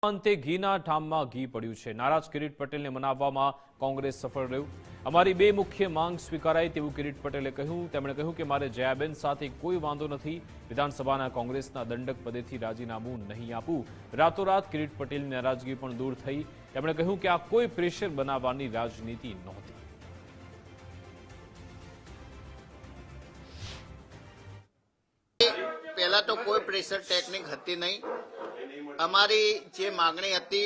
અંતે ઘીના ઠામમાં ઘી પડ્યું છે। નારાજ કિરીટ પટેલને મનાવવામાં કોંગ્રેસ સફળ રહ્યું। અમારી બે મુખ્ય માંગ સ્વીકારાઈ તેવું કિરીટ પટેલે કહ્યું। તેમણે કહ્યું કે મારે જયાબેન સાથે કોઈ વાંધો નથી। વિધાનસભાના કોંગ્રેસના દંડક પદેથી રાજીનામું નહીં આપું। રાતોરાત કિરીટ પટેલની નારાજગી પણ દૂર થઈ। તેમણે કહ્યું કે આ કોઈ પ્રેશર બનાવવાની રાજનીતિ નહોતી। पहला तो कोई प्रेशर टेक्निक हती नहीं। अमारी जे मांगणी हती,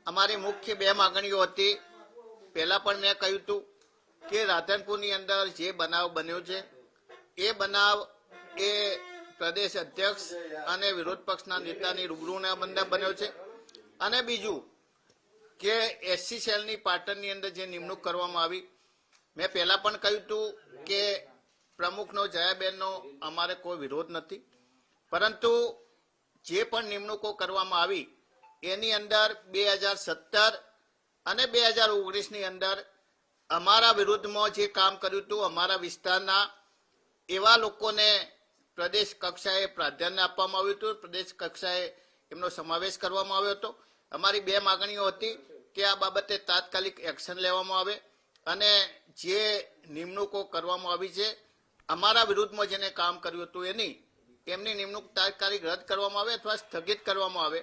अमारी मुख्य बे मांगणीओ हती। पहला पण मैं कह्युं हतुं के राधनपुरनी अंदर जे बनाव बन्यो छे ए बनाव ए प्रदेश अध्यक्ष अने विरोध पक्षना नेतानी रूबरूना बंदा बन्यो छे। अने बीजुं के एससी सेलनी पाटणनी अंदर जे निमणूक करवामां आवी, मैं पहला पण कह्युं हतुं के प्रमुखनो जयाबेननो अमारे कोई विरोध नहीं, परंतु जे पण निमणूको करवामां आवी एनी अंदर 2017 અને 2019 ની અંદર અમારા વિરુદ્ધમાં જે કામ કર્યું હતું, અમારા વિસ્તારના એવા લોકોને પ્રદેશ કક્ષાએ પ્રાધાન્ય આપવામાં આવ્યું હતું, પ્રદેશ કક્ષાએ એમનો સમાવેશ કરવામાં આવ્યો હતો। અમારી બે માંગણીઓ હતી કે આ બાબતે તાત્કાલિક એક્શન લેવામાં આવે અને જે નિમણૂકો કરવામાં આવી છે અમારા વિરુદ્ધમાં જેને કામ કર્યું હતું એમની નિમણૂક તાત્કાલિક રદ કરવામાં આવે અથવા સ્થગિત કરવામાં આવે।